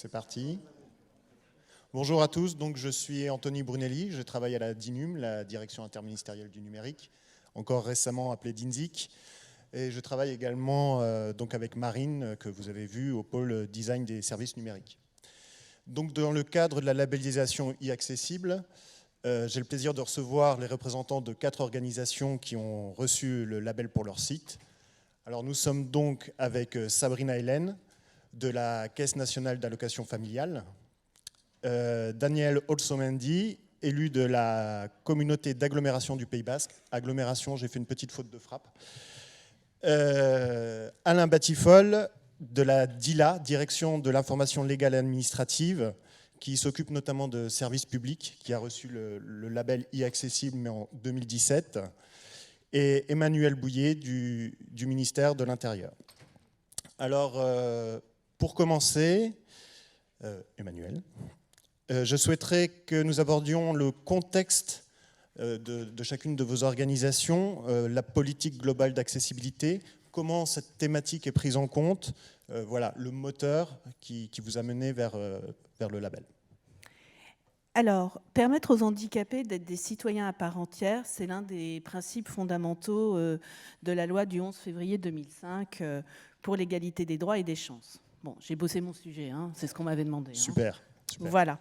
C'est parti. Bonjour à tous, donc je suis Anthony Brunelli, je travaille à la DINUM, la Direction interministérielle du numérique, encore récemment appelée DINSIC, et je travaille également donc avec Marine, que vous avez vu, au pôle design des services numériques. Donc dans le cadre de la labellisation e-accessible, j'ai le plaisir de recevoir les représentants de 4 organisations qui ont reçu le label pour leur site. Alors nous sommes donc avec Sabrina Hélène, de la Caisse nationale d'allocation familiale, Daniel Olsomendi, élu de la communauté d'agglomération du Pays Basque. Agglomération, j'ai fait une petite faute de frappe. Alain Batifol, de la DILA, Direction de l'information légale et administrative, qui s'occupe notamment de services publics, qui a reçu le label e-accessible, mais en 2017. Et Emmanuel Bouillet, du ministère de l'Intérieur. Alors, pour commencer, Emmanuel, je souhaiterais que nous abordions le contexte de chacune de vos organisations, la politique globale d'accessibilité, comment cette thématique est prise en compte, voilà, le moteur qui vous a mené vers le label. Alors, permettre aux handicapés d'être des citoyens à part entière, c'est l'un des principes fondamentaux de la loi du 11 février 2005 pour l'égalité des droits et des chances. Bon, j'ai bossé mon sujet, hein, c'est ce qu'on m'avait demandé. Super, hein. Super. Voilà.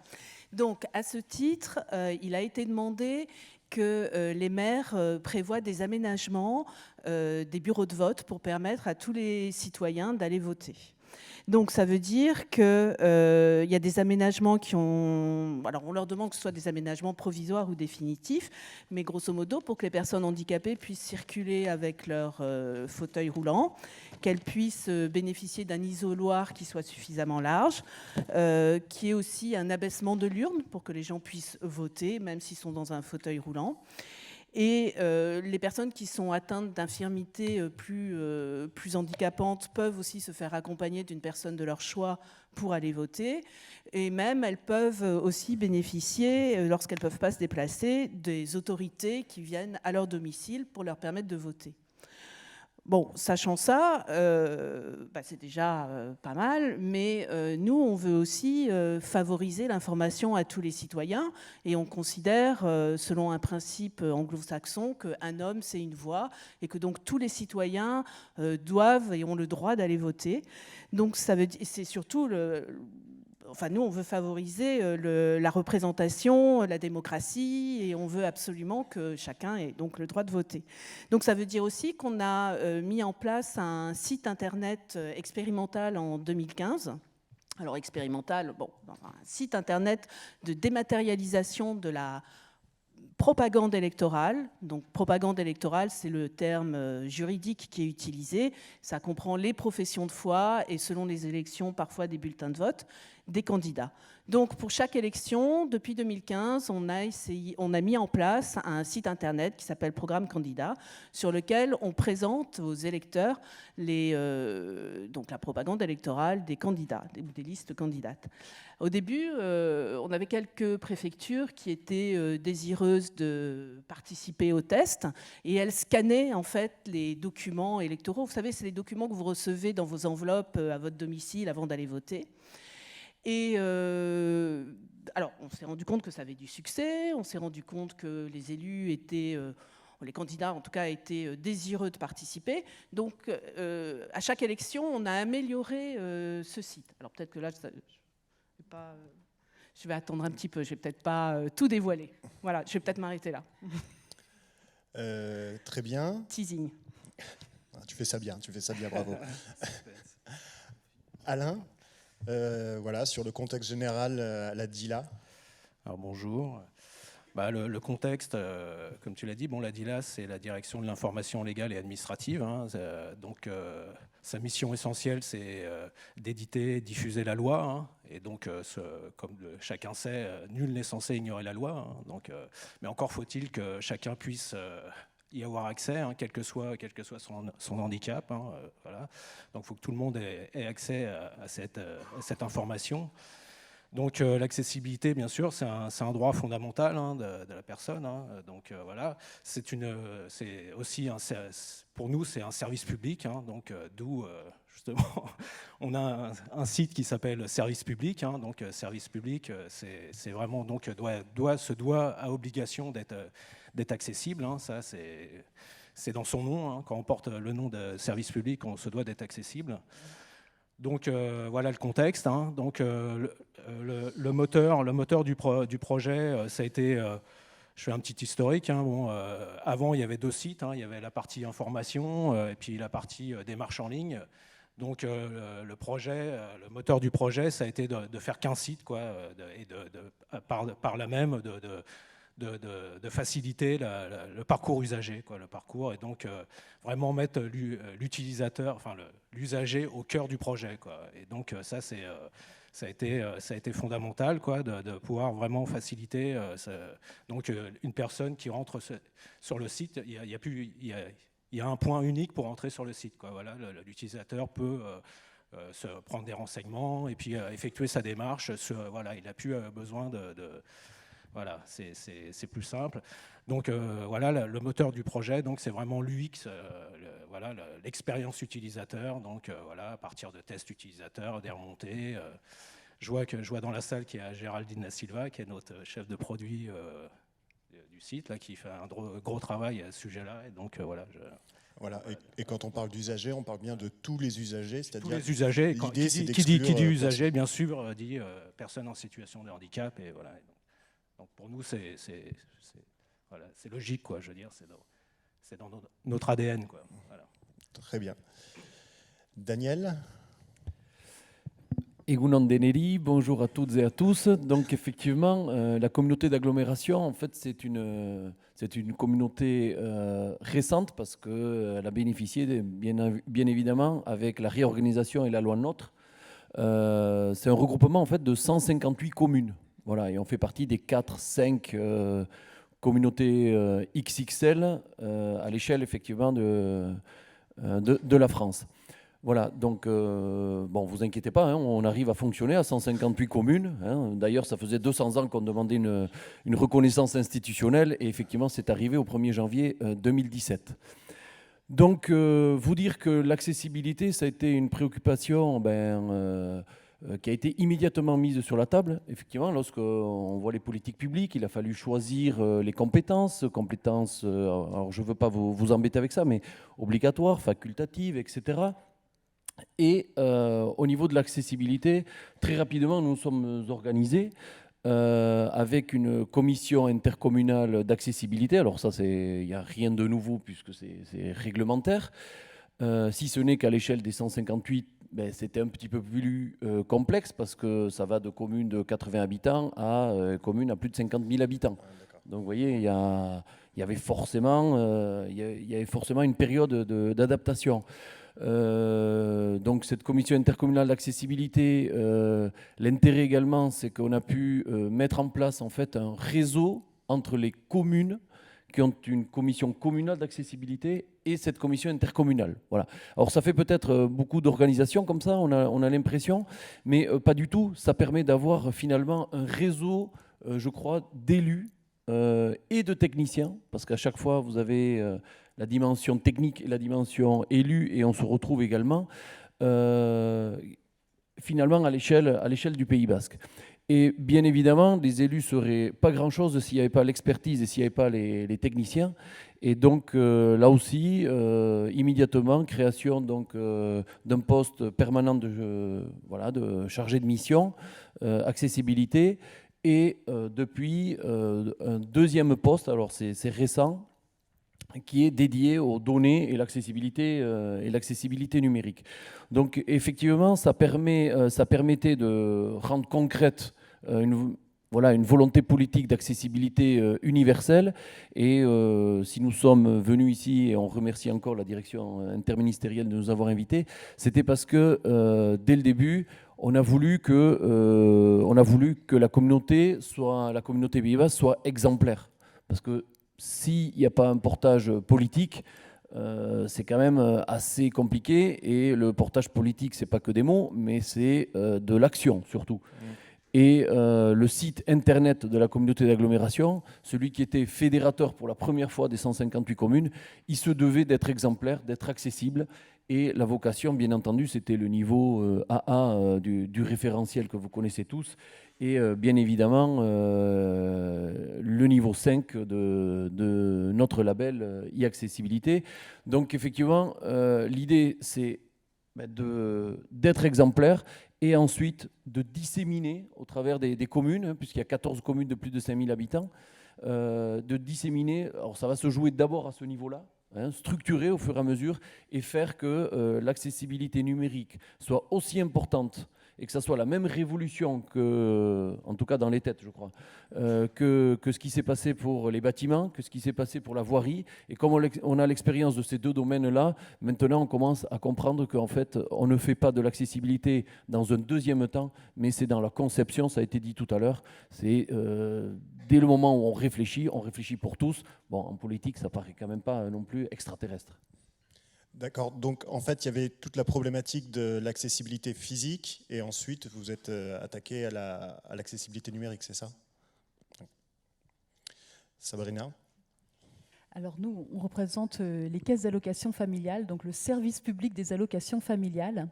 Donc, à ce titre, il a été demandé que les maires prévoient des aménagements des bureaux de vote pour permettre à tous les citoyens d'aller voter. Donc ça veut dire qu'il y a des aménagements qui ont... Alors on leur demande que ce soit des aménagements provisoires ou définitifs, mais grosso modo pour que les personnes handicapées puissent circuler avec leur fauteuil roulant, qu'elles puissent bénéficier d'un isoloir qui soit suffisamment large, qui ait aussi un abaissement de l'urne pour que les gens puissent voter, même s'ils sont dans un fauteuil roulant. Et les personnes qui sont atteintes d'infirmités plus handicapantes peuvent aussi se faire accompagner d'une personne de leur choix pour aller voter. Et même, elles peuvent aussi bénéficier, lorsqu'elles ne peuvent pas se déplacer, des autorités qui viennent à leur domicile pour leur permettre de voter. Bon, sachant ça, c'est déjà pas mal, mais nous, on veut aussi favoriser l'information à tous les citoyens et on considère, selon un principe anglo-saxon, qu'un homme, c'est une voix et que donc tous les citoyens doivent et ont le droit d'aller voter. Donc, ça veut dire, c'est surtout Enfin, nous, on veut favoriser la représentation, la démocratie, et on veut absolument que chacun ait donc le droit de voter. Donc, ça veut dire aussi qu'on a mis en place un site internet expérimental en 2015. Alors, expérimental, un site internet de dématérialisation de la propagande électorale. Donc, propagande électorale, c'est le terme juridique qui est utilisé. Ça comprend les professions de foi et, selon les élections, parfois des bulletins de vote des candidats. Donc, pour chaque élection, depuis 2015, on a mis en place un site internet qui s'appelle Programme Candidat, sur lequel on présente aux électeurs donc la propagande électorale des candidats, des listes candidates. Au début, on avait quelques préfectures qui étaient désireuses de participer au test et elles scannaient en fait les documents électoraux. Vous savez, c'est les documents que vous recevez dans vos enveloppes à votre domicile avant d'aller voter. Et alors, on s'est rendu compte que ça avait du succès, on s'est rendu compte que les élus étaient, les candidats en tout cas, étaient désireux de participer. Donc, à chaque élection, on a amélioré ce site. Alors, peut-être que là, je vais attendre un petit peu, je ne vais peut-être pas tout dévoiler. Voilà, je vais peut-être m'arrêter là. Très bien. Teasing. Tu fais ça bien, bravo. Alain, voilà, sur le contexte général à la DILA. Alors bonjour. Le contexte, comme tu l'as dit, la DILA, c'est la Direction de l'information légale et administrative. Hein, donc, sa mission essentielle, c'est d'éditer, diffuser la loi. Hein, et donc, comme chacun sait, nul n'est censé ignorer la loi. Hein, donc, mais encore faut-il que chacun puisse y avoir accès, hein, quel que soit son handicap. Hein, voilà. Donc, il faut que tout le monde ait accès à cette information. Donc l'accessibilité, bien sûr, c'est un droit fondamental de la personne. Donc voilà, c'est aussi pour nous, c'est un service public. Donc d'où justement, on a un site qui s'appelle Service public. Donc service public, c'est vraiment donc a obligation d'être accessible. Ça c'est dans son nom. Quand on porte le nom de service public, on se doit d'être accessible. Donc voilà le contexte. Donc le moteur du projet, ça a été. Je fais un petit historique. Avant, il y avait 2 sites. Il y avait la partie information et puis la partie démarche en ligne. Donc le moteur du projet, ça a été de faire qu'un site, et par là même de faciliter le parcours usager, le parcours, et donc vraiment mettre l'utilisateur, enfin l'usager au cœur du projet, Et donc ça a été fondamental, de pouvoir vraiment faciliter. Donc une personne qui rentre sur le site, il y a un point unique pour entrer sur le site, Voilà, l'utilisateur peut se prendre des renseignements et puis effectuer sa démarche. Voilà, il n'a plus besoin voilà, c'est plus simple. Donc voilà, le moteur du projet, donc c'est vraiment l'UX, voilà, l'expérience utilisateur. Donc voilà, à partir de tests utilisateurs, des remontées. Je vois dans la salle qu'il y a Géraldine Da Silva, qui est notre chef de produit du site, là, qui fait un gros travail à ce sujet-là. Et donc voilà. Voilà. Et quand on parle d'usagers, on parle bien de tous les usagers, c'est-à-dire tous les usagers. Qui dit usager, bien sûr, dit personne en situation de handicap, et voilà. Donc pour nous, c'est logique, je veux dire, c'est dans notre ADN, Voilà. Très bien. Daniel ? Egunon Deneri, bonjour à toutes et à tous. Donc effectivement, la communauté d'agglomération, en fait, c'est une communauté récente parce qu'elle a bénéficié, bien évidemment, avec la réorganisation et la loi NOTRe. C'est un regroupement en fait de 158 communes. Voilà, et on fait partie des 4-5 communautés XXL à l'échelle effectivement de la France. Voilà, donc bon, vous inquiétez pas, on arrive à fonctionner à 158 communes. D'ailleurs, ça faisait 200 ans qu'on demandait une reconnaissance institutionnelle et effectivement, c'est arrivé au 1er janvier 2017. Donc, vous dire que l'accessibilité, ça a été une préoccupation qui a été immédiatement mise sur la table. Effectivement, lorsqu'on voit les politiques publiques, il a fallu choisir les compétences, alors je ne veux pas vous embêter avec ça, mais obligatoires, facultatives, etc. Et au niveau de l'accessibilité, très rapidement, nous nous sommes organisés avec une commission intercommunale d'accessibilité. Alors ça, il n'y a rien de nouveau puisque c'est réglementaire, si ce n'est qu'à l'échelle des 158, c'était un petit peu plus complexe parce que ça va de communes de 80 habitants à communes à plus de 50 000 habitants. Donc vous voyez, il y avait forcément une période d'adaptation. Donc cette commission intercommunale d'accessibilité, l'intérêt également, c'est qu'on a pu mettre en place en fait un réseau entre les communes qui ont une commission communale d'accessibilité et cette commission intercommunale. Voilà. Alors ça fait peut-être beaucoup d'organisations comme ça, on a l'impression, mais pas du tout. Ça permet d'avoir finalement un réseau, je crois, d'élus et de techniciens, parce qu'à chaque fois vous avez la dimension technique et la dimension élue, et on se retrouve également finalement à l'échelle du Pays Basque. Et bien évidemment, les élus ne seraient pas grand-chose s'il n'y avait pas l'expertise et s'il n'y avait pas les techniciens. Et donc là aussi, immédiatement, création d'un poste permanent de chargé de mission, accessibilité, et depuis un deuxième poste, alors c'est récent, qui est dédié aux données et l'accessibilité numérique. Donc effectivement, ça permettait de rendre concrète une volonté politique d'accessibilité universelle. Et si nous sommes venus ici, et on remercie encore la direction interministérielle de nous avoir invités, c'était parce que dès le début, on a voulu que la communauté Pays Basque soit exemplaire. Parce que s'il n'y a pas un portage politique, c'est quand même assez compliqué. Et le portage politique, ce n'est pas que des mots, mais c'est de l'action surtout. Et le site internet de la communauté d'agglomération, celui qui était fédérateur pour la première fois des 158 communes, il se devait d'être exemplaire, d'être accessible. Et la vocation, bien entendu, c'était le niveau AA du référentiel que vous connaissez tous. Et bien évidemment, le niveau 5 de notre label e-accessibilité. Donc effectivement, l'idée, c'est d'être exemplaire et ensuite de disséminer au travers des communes, hein, puisqu'il y a 14 communes de plus de 5000 habitants, de disséminer. Alors ça va se jouer d'abord à ce niveau-là, hein, structurer au fur et à mesure et faire que l'accessibilité numérique soit aussi importante et que ça soit la même révolution que, en tout cas dans les têtes, je crois, que ce qui s'est passé pour les bâtiments, que ce qui s'est passé pour la voirie. Et comme on a l'expérience de ces deux domaines-là, maintenant on commence à comprendre qu'en fait, on ne fait pas de l'accessibilité dans un deuxième temps, mais c'est dans la conception, ça a été dit tout à l'heure. C'est dès le moment où on réfléchit pour tous. Bon, en politique, ça paraît quand même pas non plus extraterrestre. D'accord, donc en fait il y avait toute la problématique de l'accessibilité physique et ensuite vous êtes attaqué à l'accessibilité numérique, c'est ça? Sabrina? Alors nous, on représente les caisses d'allocation familiale, donc le service public des allocations familiales.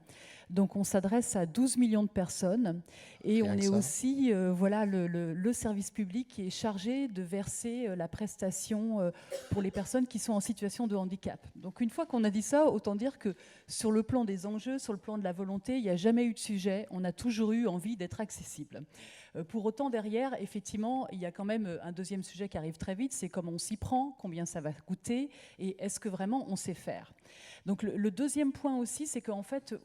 Donc on s'adresse à 12 millions de personnes et on est aussi voilà, le service public qui est chargé de verser la prestation pour les personnes qui sont en situation de handicap. Donc une fois qu'on a dit ça, autant dire que sur le plan des enjeux, sur le plan de la volonté, il n'y a jamais eu de sujet, on a toujours eu envie d'être accessible. Pour autant, derrière, effectivement, il y a quand même un deuxième sujet qui arrive très vite, c'est comment on s'y prend, combien ça va coûter et est-ce que vraiment on sait faire. Donc le deuxième point aussi, c'est qu'en fait,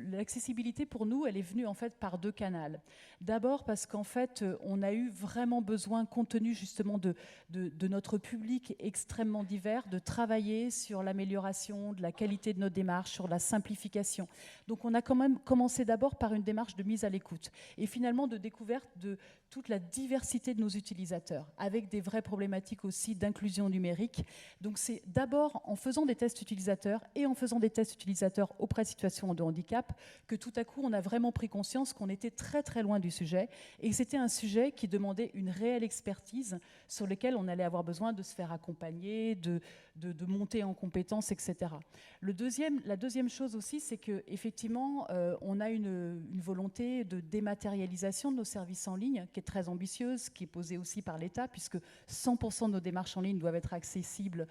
l'accessibilité pour nous, elle est venue en fait par deux canaux. D'abord parce qu'en fait, on a eu vraiment besoin, compte tenu justement de notre public extrêmement divers, de travailler sur l'amélioration de la qualité de nos démarches, sur la simplification. Donc on a quand même commencé d'abord par une démarche de mise à l'écoute et finalement de découverte de toute la diversité de nos utilisateurs, avec des vraies problématiques aussi d'inclusion numérique. Donc c'est d'abord en faisant des tests utilisateurs et en faisant des tests utilisateurs auprès de situations de handicap que tout à coup on a vraiment pris conscience qu'on était très très loin du sujet et que c'était un sujet qui demandait une réelle expertise sur lequel on allait avoir besoin de se faire accompagner, de monter en compétences, etc. La deuxième chose aussi, c'est qu'effectivement, on a une volonté de dématérialisation de nos services en ligne qui est très ambitieuse, qui est posée aussi par l'État, puisque 100% de nos démarches en ligne doivent être accessibles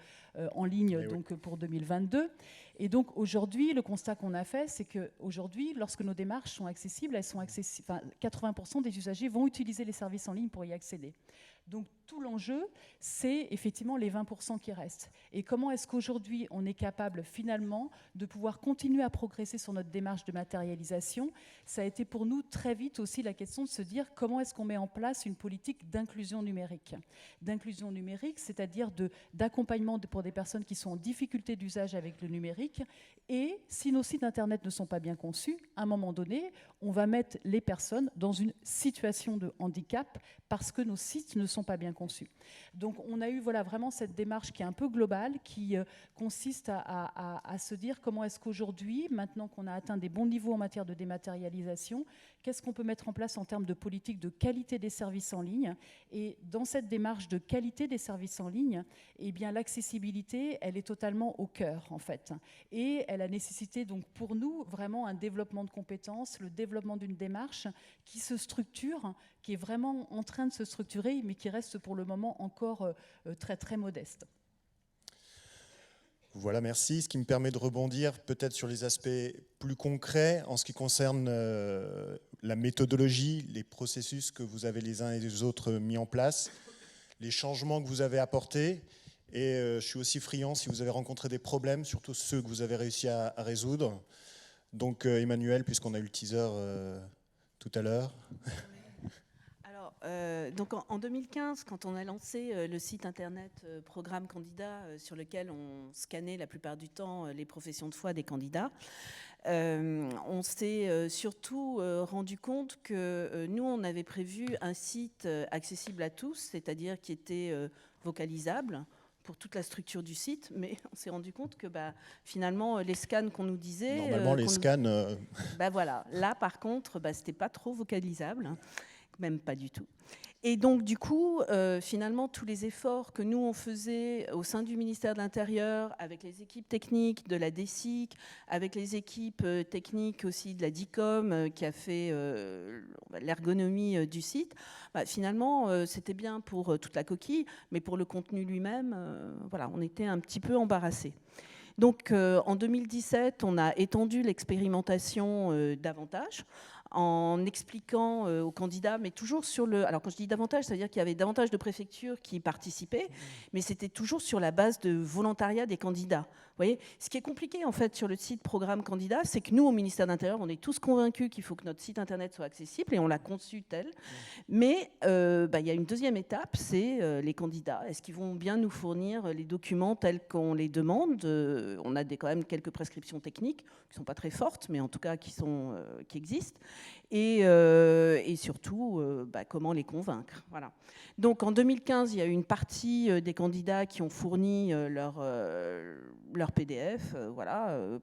en ligne donc, pour 2022. Et donc aujourd'hui, le constat qu'on a fait, c'est qu'aujourd'hui, lorsque nos démarches sont accessibles, 80% des usagers vont utiliser les services en ligne pour y accéder. Donc tout l'enjeu, c'est effectivement les 20% qui restent. Et comment est-ce qu'aujourd'hui, on est capable finalement de pouvoir continuer à progresser sur notre démarche de matérialisation? Ça a été pour nous très vite aussi la question de se dire comment est-ce qu'on met en place une politique d'inclusion numérique. D'inclusion numérique, c'est-à-dire d'accompagnement pour des personnes qui sont en difficulté d'usage avec le numérique. Et si nos sites Internet ne sont pas bien conçus, à un moment donné, on va mettre les personnes dans une situation de handicap parce que nos sites ne sont pas bien conçus. Donc on a eu voilà, vraiment cette démarche qui est un peu globale, qui consiste à se dire comment est-ce qu'aujourd'hui, maintenant qu'on a atteint des bons niveaux en matière de dématérialisation, qu'est-ce qu'on peut mettre en place en termes de politique de qualité des services en ligne. Et dans cette démarche de qualité des services en ligne, eh bien, l'accessibilité, elle est totalement au cœur, en fait. Et elle a nécessité, donc, pour nous, vraiment un développement de compétences, le développement d'une démarche qui se structure, qui est vraiment en train de se structurer, mais qui reste pour le moment encore très, très modeste. Voilà, merci. Ce qui me permet de rebondir peut-être sur les aspects plus concrets en ce qui concerne la méthodologie, les processus que vous avez les uns et les autres mis en place, les changements que vous avez apportés. Et je suis aussi friand si vous avez rencontré des problèmes, surtout ceux que vous avez réussi à résoudre. Donc Emmanuel, puisqu'on a eu le teaser tout à l'heure. Donc en 2015, quand on a lancé le site internet Programme Candidat, sur lequel on scannait la plupart du temps les professions de foi des candidats, on s'est surtout rendu compte que nous, on avait prévu un site accessible à tous, c'est-à-dire qui était vocalisable pour toute la structure du site, mais on s'est rendu compte que finalement, les scans qu'on nous disait... Normalement, les scans... voilà. Là, par contre, c'était pas trop vocalisable. même pas du tout. Et donc, du coup, finalement, tous les efforts que nous, on faisait au sein du ministère de l'Intérieur, avec les équipes techniques de la DSIC, avec les équipes techniques aussi de la DICOM, qui a fait l'ergonomie du site, finalement, c'était bien pour toute la coquille, mais pour le contenu lui-même, voilà, on était un petit peu embarrassés. Donc, en 2017, on a étendu l'expérimentation davantage, en expliquant aux candidats, mais toujours sur le... Alors quand je dis davantage, c'est-à-dire qu'il y avait davantage de préfectures qui participaient, mais c'était toujours sur la base de volontariat des candidats. Vous voyez, ce qui est compliqué en fait sur le site Programme Candidat, c'est que nous, au ministère de l'Intérieur, on est tous convaincus qu'il faut que notre site internet soit accessible et on l'a conçu tel. Mais y a une deuxième étape, c'est les candidats. Est-ce qu'ils vont bien nous fournir les documents tels qu'on les demande? On a quand même quelques prescriptions techniques qui ne sont pas très fortes, mais en tout cas qui existent. Et surtout, comment les convaincre. Voilà. Donc en 2015, il y a eu une partie des candidats qui ont fourni leur PDF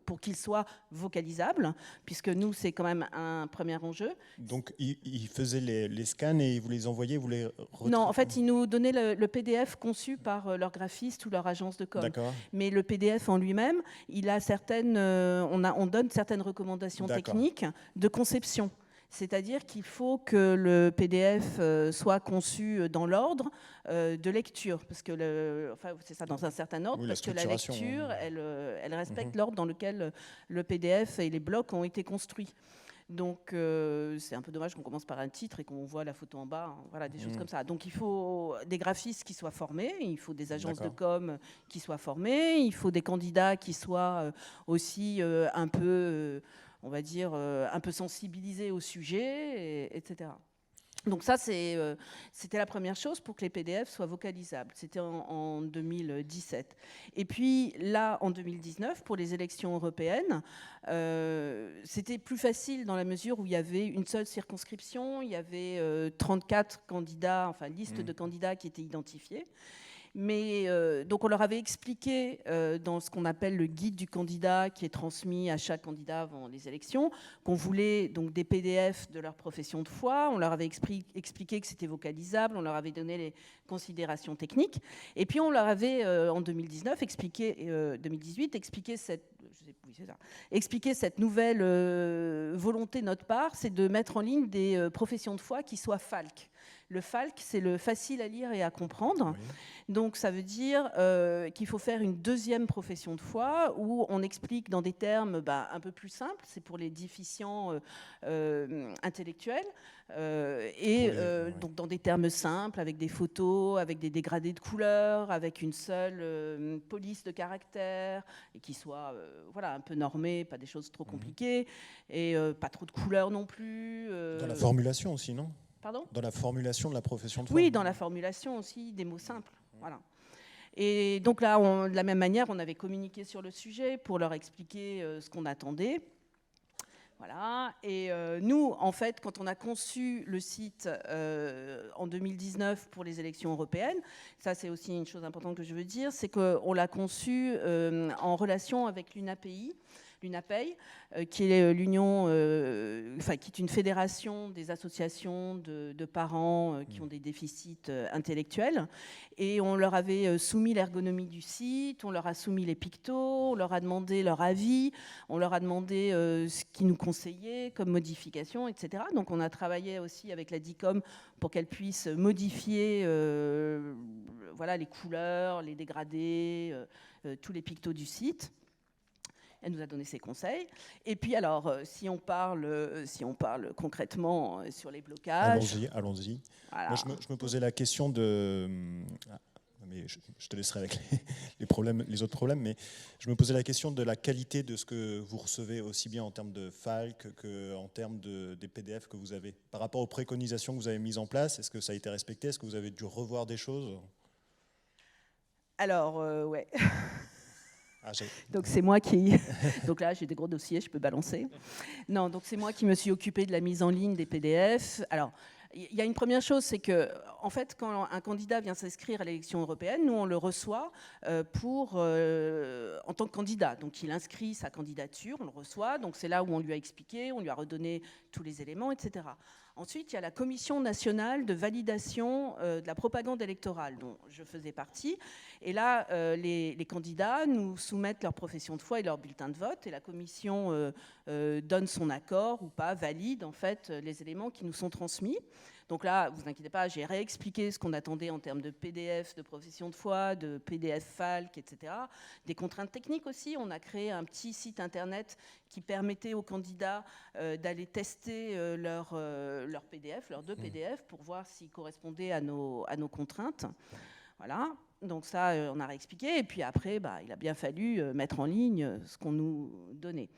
pour qu'ils soient vocalisables, puisque nous, c'est quand même un premier enjeu. Donc ils faisaient les scans et vous les envoyaient, vous les Non, en fait, ils nous donnaient le PDF conçu par leur graphiste ou leur agence de com. D'accord. Mais le PDF en lui-même, il a on donne certaines recommandations techniques de conception. C'est-à-dire qu'il faut que le PDF soit conçu dans l'ordre de lecture, parce que c'est ça, dans un certain ordre, parce que la lecture, elle respecte l'ordre dans lequel le PDF et les blocs ont été construits. Donc c'est un peu dommage qu'on commence par un titre et qu'on voit la photo en bas, hein, voilà, des choses comme ça. Donc il faut des graphistes qui soient formés, il faut des agences de com qui soient formées, il faut des candidats qui soient aussi un peu... on va dire, un peu sensibilisé au sujet, etc. Donc ça, c'était la première chose pour que les PDF soient vocalisables. C'était en 2017. Et puis là, en 2019, pour les élections européennes, c'était plus facile dans la mesure où il y avait une seule circonscription, il y avait 34 candidats, enfin liste de candidats qui étaient identifiés. Mais donc on leur avait expliqué dans ce qu'on appelle le guide du candidat qui est transmis à chaque candidat avant les élections qu'on voulait donc des PDF de leur profession de foi. On leur avait expliqué que c'était vocalisable. On leur avait donné les considérations techniques. Et puis on leur avait en 2018 expliqué cette nouvelle volonté de notre part, c'est de mettre en ligne des professions de foi qui soient FALC. Le FALC, c'est le facile à lire et à comprendre. Oui. Donc, ça veut dire qu'il faut faire une deuxième profession de foi où on explique dans des termes un peu plus simples. C'est pour les déficients intellectuels. Donc, dans des termes simples, avec des photos, avec des dégradés de couleurs, avec une seule police de caractère, et qui soit un peu normée, pas des choses trop compliquées, et pas trop de couleurs non plus. Dans la formulation aussi, non ? Pardon ? Dans la formulation de la profession de foi. Oui, dans la formulation aussi, des mots simples. Voilà. Et donc là, de la même manière, on avait communiqué sur le sujet pour leur expliquer ce qu'on attendait. Voilà. Et nous, en fait, quand on a conçu le site en 2019 pour les élections européennes, ça c'est aussi une chose importante que je veux dire, c'est qu'on l'a conçu en relation avec l'UNAPEI, qui est l'union, qui est une fédération des associations de parents qui ont des déficits intellectuels. Et on leur avait soumis l'ergonomie du site, on leur a soumis les pictos, on leur a demandé leur avis, on leur a demandé ce qu'ils nous conseillaient comme modification, etc. Donc on a travaillé aussi avec la DICOM pour qu'elle puisse modifier les couleurs, les dégradés, tous les pictos du site. Elle nous a donné ses conseils. Et puis alors, si on parle concrètement sur les blocages... Allons-y. Voilà. Moi, je me posais la question de... mais je te laisserai avec les autres problèmes, mais je me posais la question de la qualité de ce que vous recevez, aussi bien en termes de FALC qu'en termes des PDF que vous avez. Par rapport aux préconisations que vous avez mises en place, est-ce que ça a été respecté? Est-ce que vous avez dû revoir des choses? Alors, ouais. Donc c'est moi qui... Donc là, j'ai des gros dossiers, je peux balancer. Non, donc c'est moi qui me suis occupée de la mise en ligne des PDF. Alors, il y a une première chose, c'est que, en fait, quand un candidat vient s'inscrire à l'élection européenne, nous, on le reçoit en tant que candidat. Donc, il inscrit sa candidature, on le reçoit. Donc, c'est là où on lui a expliqué, on lui a redonné tous les éléments, etc. Ensuite, il y a la Commission nationale de validation de la propagande électorale, dont je faisais partie. Et là, les candidats nous soumettent leur profession de foi et leur bulletin de vote, et la Commission donne son accord ou pas, valide en fait les éléments qui nous sont transmis. Donc là, vous inquiétez pas, j'ai réexpliqué ce qu'on attendait en termes de PDF, de profession de foi, de PDF FALC, etc. Des contraintes techniques aussi. On a créé un petit site internet qui permettait aux candidats d'aller tester leur PDF, leurs 2 PDF, pour voir s'ils correspondaient à nos contraintes. Voilà. Donc ça, on a réexpliqué. Et puis après, il a bien fallu mettre en ligne ce qu'on nous donnait.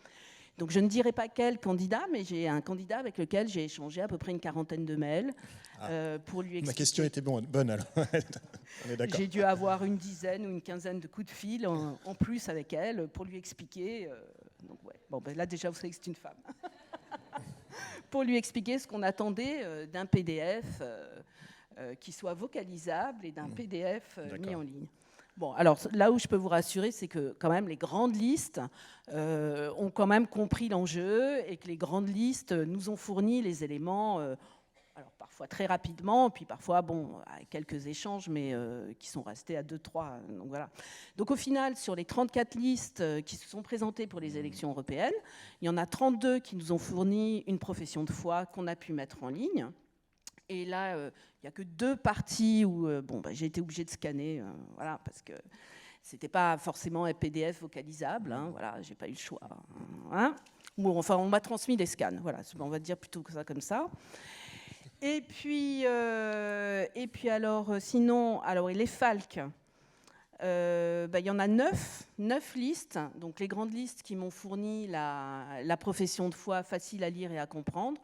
Donc je ne dirai pas quel candidat, mais j'ai un candidat avec lequel j'ai échangé à peu près une 40aine de mails pour lui expliquer. Ma question était bonne alors. On est d'accord. J'ai dû avoir une dizaine ou une quinzaine de coups de fil en plus avec elle pour lui expliquer. Donc ouais. Bon, là déjà vous savez que c'est une femme. Pour lui expliquer ce qu'on attendait d'un PDF qui soit vocalisable et d'un PDF mis en ligne. Bon, alors là où je peux vous rassurer, c'est que quand même les grandes listes ont quand même compris l'enjeu et que les grandes listes nous ont fourni les éléments, alors parfois très rapidement, puis parfois avec quelques échanges, mais qui sont restés à 2-3. Donc voilà. Donc au final, sur les 34 listes qui se sont présentées pour les élections européennes, il y en a 32 qui nous ont fourni une profession de foi qu'on a pu mettre en ligne. Et là, il n'y a que 2 parties où j'ai été obligée de scanner, voilà, parce que c'était pas forcément un PDF vocalisable. Hein, voilà, j'ai pas eu le choix. Hein, ou enfin, on m'a transmis des scans. Voilà, on va dire plutôt que ça comme ça. Et puis alors, sinon, les FALC. Il y en a 9 listes, donc les grandes listes qui m'ont fourni la profession de foi facile à lire et à comprendre.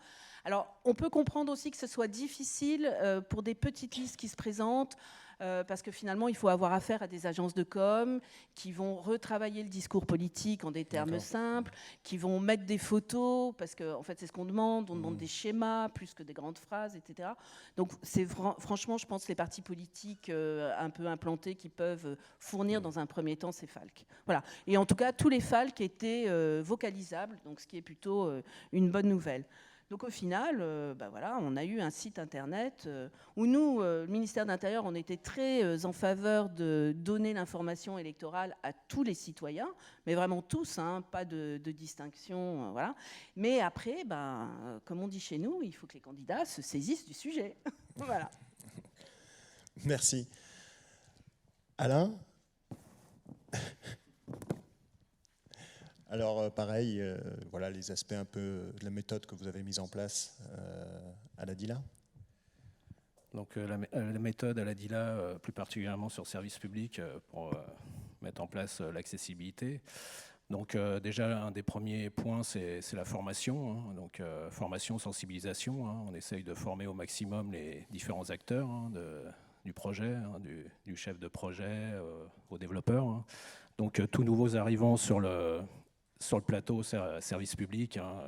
Alors, on peut comprendre aussi que ce soit difficile pour des petites listes qui se présentent, parce que finalement, il faut avoir affaire à des agences de com qui vont retravailler le discours politique en des termes simples, qui vont mettre des photos, parce que en fait, c'est ce qu'on demande. On demande des schémas plus que des grandes phrases, etc. Donc, c'est franchement, je pense, les partis politiques un peu implantés qui peuvent fournir dans un premier temps ces FALC. Voilà. Et en tout cas, tous les FALC étaient vocalisables, donc ce qui est plutôt une bonne nouvelle. Donc au final, on a eu un site internet où nous, le ministère de l'Intérieur, on était très en faveur de donner l'information électorale à tous les citoyens, mais vraiment tous, hein, pas de distinction, voilà. Mais après, comme on dit chez nous, il faut que les candidats se saisissent du sujet. Voilà. Merci. Alain ? Alors pareil, voilà les aspects un peu de la méthode que vous avez mise en place à la DILA. Donc la méthode à la DILA, plus particulièrement sur le service public, pour mettre en place l'accessibilité. Donc déjà, un des premiers points, c'est la formation. Hein. Donc formation, sensibilisation. Hein. On essaye de former au maximum les différents acteurs du projet, hein, du chef de projet aux développeurs. Hein. Donc tous nouveaux arrivants sur le plateau service public, hein,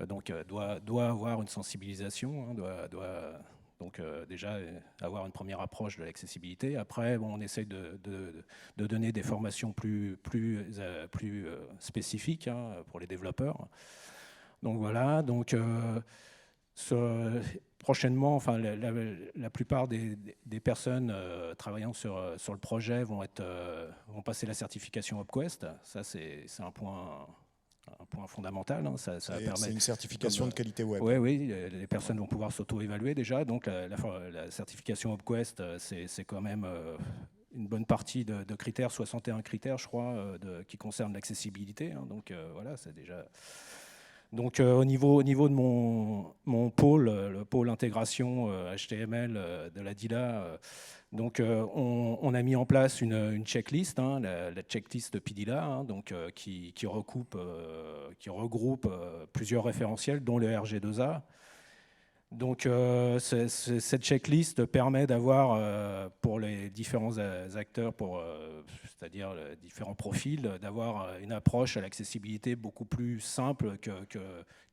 doit avoir une sensibilisation, hein, doit donc déjà avoir une première approche de l'accessibilité. Après, on essaye de donner des formations plus spécifiques, hein, pour les développeurs. Donc voilà. Donc prochainement, enfin la plupart des personnes travaillant sur le projet vont passer la certification UpQuest. Ça c'est un point fondamental. Hein. Ça c'est une certification de qualité web. Oui, les personnes vont pouvoir s'auto-évaluer déjà. Donc la certification UpQuest, c'est quand même une bonne partie de critères, 61 critères, je crois, qui concernent l'accessibilité. Hein. Donc voilà, c'est déjà... Donc au niveau de mon pôle, le pôle intégration HTML de la DILA, donc on a mis en place une checklist, hein, la checklist de PDILA, hein, donc qui regroupe plusieurs référentiels, dont le RG2A. Donc cette checklist permet d'avoir, pour les différents acteurs, c'est-à-dire les différents profils, d'avoir une approche à l'accessibilité beaucoup plus simple que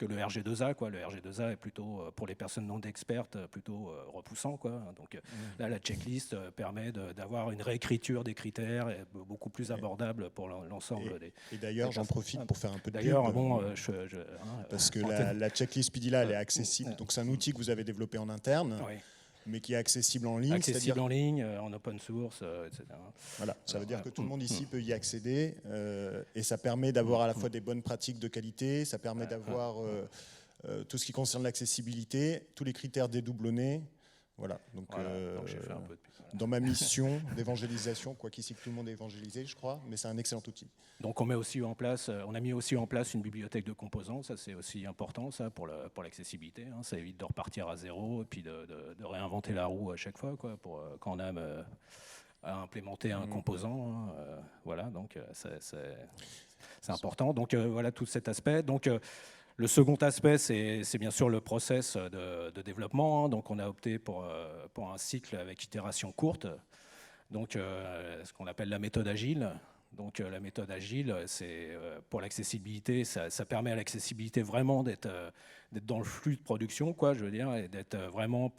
le RG2A, quoi. Le RG2A est plutôt, pour les personnes non expertes, plutôt repoussant, quoi. Donc là, la checklist permet d'avoir une réécriture des critères beaucoup plus abordable pour l'ensemble des... Et d'ailleurs, j'en profite pour faire un peu de D'ailleurs, pub. bon, parce que la checklist PIDILA, elle est accessible. Donc c'est un outil que vous avez développé en interne, oui, mais qui est accessible en ligne. accessible en ligne, en open source, etc. Voilà, ça veut dire que tout le monde ici peut y accéder, et ça permet d'avoir à la fois des bonnes pratiques de qualité, ça permet d'avoir tout ce qui concerne l'accessibilité, tous les critères dédoublonnés. Voilà. Donc j'ai fait un peu de pub. dans ma mission d'évangélisation, quoi qu'ici que tout le monde est évangélisé, je crois, mais c'est un excellent outil. Donc on a mis aussi en place une bibliothèque de composants, ça c'est aussi important ça pour l'accessibilité, hein. Ça évite de repartir à zéro et puis de réinventer la roue à chaque fois, quoi, quand on a à implémenter un composant, hein, voilà, donc c'est important. Donc voilà tout cet aspect. Donc le second aspect, c'est bien sûr le process de développement, hein. Donc on a opté pour un cycle avec itération courte, donc ce qu'on appelle la méthode agile. Donc la méthode agile, c'est pour l'accessibilité, ça permet à l'accessibilité vraiment d'être dans le flux de production, quoi, je veux dire, et d'être vraiment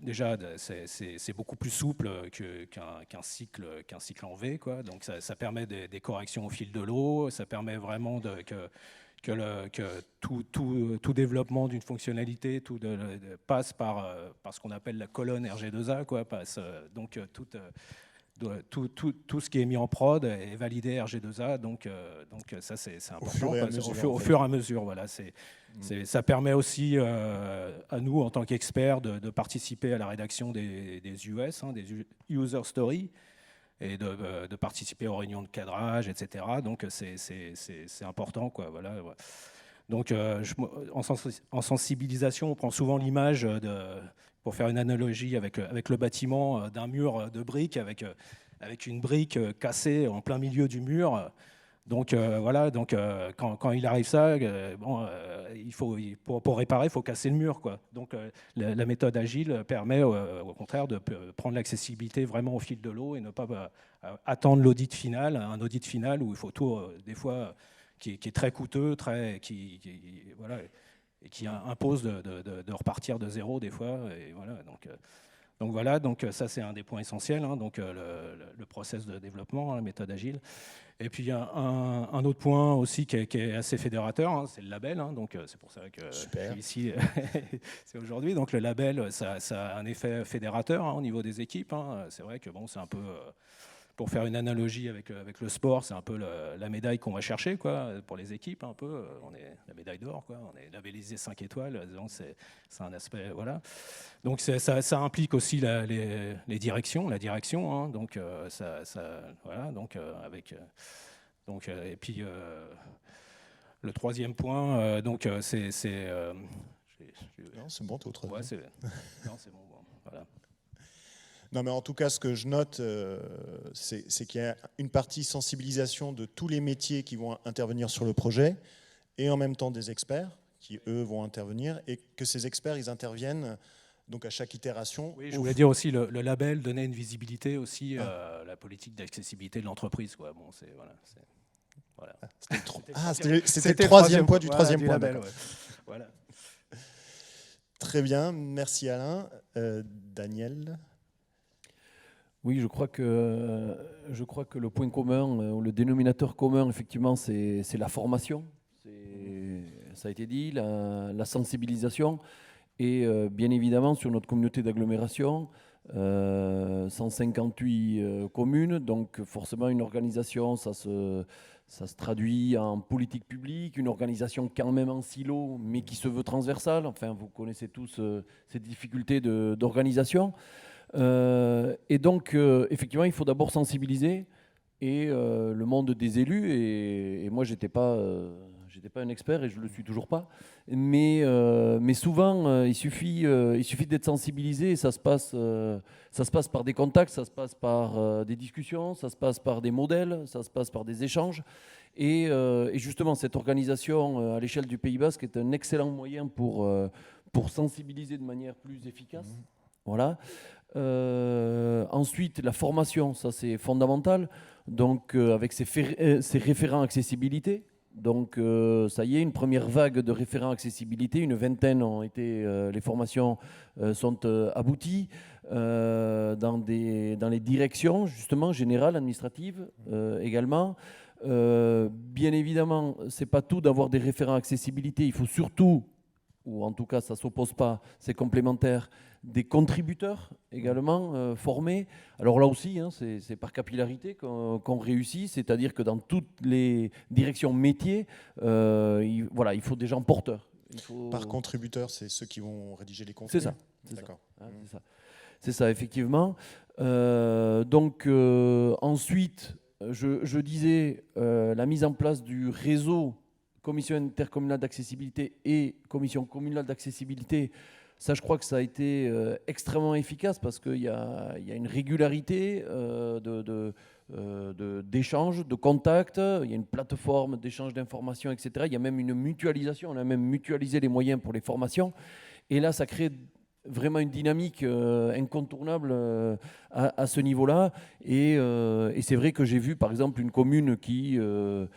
déjà c'est beaucoup plus souple qu'un cycle en V, quoi. Donc ça permet des corrections au fil de l'eau, ça permet vraiment que tout développement d'une fonctionnalité passe par ce qu'on appelle la colonne RG2A, quoi, donc tout ce qui est mis en prod est validé RG2A, donc ça c'est important. Au fur et à mesure, voilà, ça permet aussi à nous en tant qu'experts de participer à la rédaction des US, hein, des user stories, et de participer aux réunions de cadrage, etc. Donc c'est important, quoi, voilà. Donc en sensibilisation, on prend souvent l'image pour faire une analogie avec le bâtiment, d'un mur de briques avec une brique cassée en plein milieu du mur. Donc voilà, donc quand il arrive ça, pour réparer, il faut casser le mur, quoi. Donc la méthode agile permet au contraire de prendre l'accessibilité vraiment au fil de l'eau et ne pas attendre l'audit final, un audit final où il faut tout, des fois, qui est très coûteux, voilà, et qui impose de repartir de zéro des fois, et voilà, donc voilà, donc ça c'est un des points essentiels, hein, donc le process de développement, hein, la méthode agile. Et puis il y a un autre point aussi qui est assez fédérateur, hein, c'est le label, hein, donc c'est pour ça que je suis ici c'est aujourd'hui. Donc le label, ça a un effet fédérateur, hein, au niveau des équipes, hein. C'est vrai que bon, c'est un peu pour faire une analogie avec le sport, c'est un peu la médaille qu'on va chercher, quoi, pour les équipes, un peu. On est la médaille d'or, quoi. On est labellisé 5 étoiles, donc c'est un aspect, voilà. Donc ça implique aussi la direction, hein, donc voilà, donc et puis le troisième point, donc c'est non, c'est bon, t'es autre. Ouais, non, c'est bon, voilà. Non, mais en tout cas, ce que je note, c'est qu'il y a une partie sensibilisation de tous les métiers qui vont intervenir sur le projet, et en même temps des experts qui, eux, vont intervenir, et que ces experts, ils interviennent donc à chaque itération. Oui, je voulais dire aussi, le label donnait une visibilité aussi à la politique d'accessibilité de l'entreprise, quoi. Bon, voilà. C'était le troisième point du troisième point. Label, ouais. Voilà. Très bien, merci Alain. Daniel? Oui, je crois que le point commun, ou le dénominateur commun, effectivement, c'est la formation. Ça a été dit, la sensibilisation. Et bien évidemment, sur notre communauté d'agglomération, 158 communes, donc forcément une organisation, ça se traduit en politique publique, une organisation quand même en silo, mais qui se veut transversale. Enfin, vous connaissez tous ces difficultés d'organisation. Et donc, effectivement, il faut d'abord sensibiliser et le monde des élus. Et moi, j'étais pas n'étais pas un expert et je ne le suis toujours pas. Mais souvent, il suffit d'être sensibilisé et ça se passe par des contacts, ça se passe par des discussions, ça se passe par des modèles, ça se passe par des échanges. Et justement, cette organisation à l'échelle du Pays Basque est un excellent moyen pour sensibiliser de manière plus efficace. Voilà. Ensuite, la formation, ça c'est fondamental. Donc, avec ces référents accessibilité. Donc, ça y est, une première vague de référents accessibilité. Une vingtaine ont été, les formations sont abouties dans les directions, justement, générales, administratives également. Bien évidemment, c'est pas tout d'avoir des référents accessibilité. Il faut surtout, ou en tout cas ça ne s'oppose pas, c'est complémentaire, des contributeurs également formés. Alors là aussi, hein, c'est par capillarité qu'on réussit, c'est-à-dire que dans toutes les directions métiers, voilà, il faut des gens porteurs. Par contributeurs, c'est ceux qui vont rédiger les contenus. C'est ça. D'accord. C'est ça, effectivement. Ensuite, je disais, la mise en place du réseau commission intercommunale d'accessibilité et commission communale d'accessibilité, ça je crois que ça a été extrêmement efficace parce qu'il y a une régularité d'échange, de contact, il y a une plateforme d'échange d'informations, etc. Il y a même une mutualisation, on a même mutualisé les moyens pour les formations. Et là, ça crée vraiment une dynamique incontournable à ce niveau-là. Et c'est vrai que j'ai vu, par exemple, une commune qui... de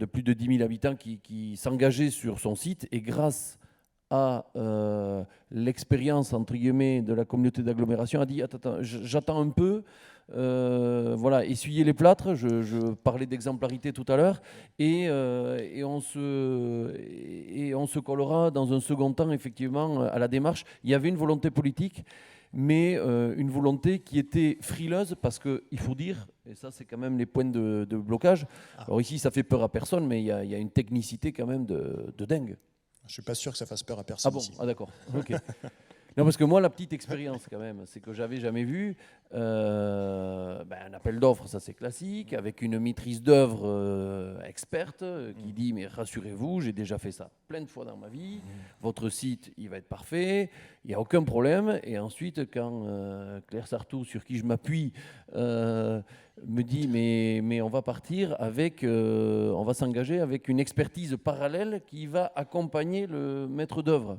plus de 10 000 habitants qui s'engageait sur son site et grâce à l'expérience entre guillemets de la communauté d'agglomération a dit attends, j'attends un peu, voilà, essuyer les plâtres, je parlais d'exemplarité tout à l'heure et on se collera dans un second temps effectivement à la démarche. Il y avait une volonté politique, mais une volonté qui était frileuse parce qu'il faut dire, et ça c'est quand même les points de blocage, alors ici ça fait peur à personne, mais il y a une technicité quand même de dingue. Je ne suis pas sûr que ça fasse peur à personne. Ah bon, ici. ah d'accord, ok. Non, parce que moi, la petite expérience quand même, c'est que j'avais jamais vu un appel d'offres, ça c'est classique, avec une maîtrise d'œuvre experte qui dit mais rassurez-vous, j'ai déjà fait ça plein de fois dans ma vie, votre site il va être parfait, il n'y a aucun problème. Et ensuite quand Claire Sartou, sur qui je m'appuie, me dit mais on va partir avec, on va s'engager avec une expertise parallèle qui va accompagner le maître d'œuvre.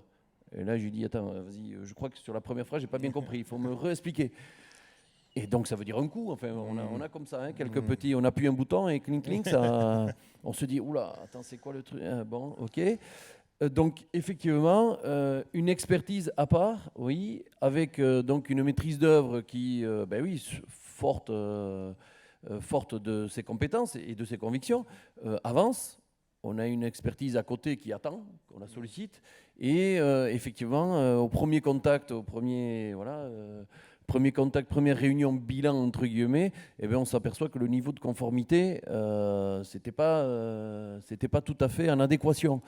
Et là, je lui dis, attends, vas-y, je crois que sur la première phrase, je n'ai pas bien compris, il faut me réexpliquer. Et donc, ça veut dire un coup, enfin, on a comme ça, hein, quelques petits, on appuie un bouton et clink, clink, ça, on se dit, oula, attends, c'est quoi le truc? Bon, ok. Donc, effectivement, une expertise à part, oui, avec donc une maîtrise d'œuvre qui, forte de ses compétences et de ses convictions, avance. On a une expertise à côté qui attend, qu'on la sollicite. Et effectivement, au premier contact, première réunion bilan, entre guillemets, on s'aperçoit que le niveau de conformité, c'était pas tout à fait en adéquation.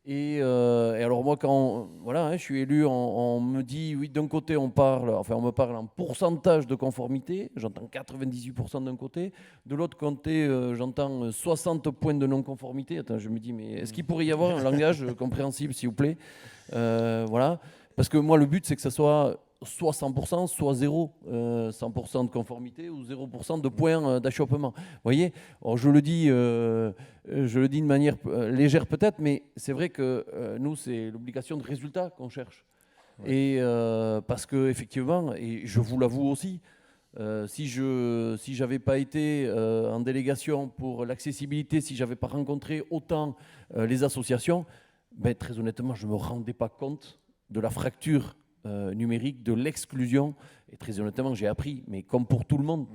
Et alors moi, quand je suis élu, on me dit, oui, d'un côté, on me parle en pourcentage de conformité, j'entends 98% d'un côté, de l'autre côté, j'entends 60 points de non-conformité. Attends, je me dis, mais est-ce qu'il pourrait y avoir un langage compréhensible, s'il vous plaît? Voilà, parce que moi, le but, c'est que ça soit soit 100%, soit 0, 100% de conformité ou 0% de points d'achoppement. Vous voyez, alors je le dis de manière légère peut-être, mais c'est vrai que nous, c'est l'obligation de résultat qu'on cherche. Ouais. Et parce que effectivement, et je vous l'avoue aussi, si j'avais pas été en délégation pour l'accessibilité, si j'avais pas rencontré autant les associations, très honnêtement, je me rendais pas compte de la fracture numérique, de l'exclusion. Et très honnêtement, j'ai appris, mais comme pour tout le monde,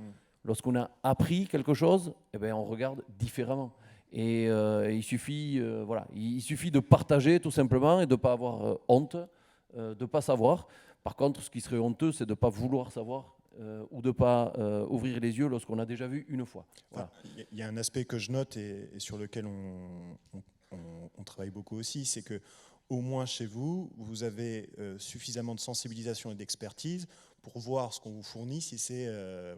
lorsqu'on a appris quelque chose, on regarde différemment. Et il suffit de partager tout simplement et de ne pas avoir honte, de ne pas savoir. Par contre, ce qui serait honteux, c'est de ne pas vouloir savoir ou de ne pas ouvrir les yeux lorsqu'on a déjà vu une fois. Voilà. Il y a un aspect que je note et sur lequel on travaille beaucoup aussi, c'est que au moins chez vous, vous avez suffisamment de sensibilisation et d'expertise pour voir ce qu'on vous fournit, si c'est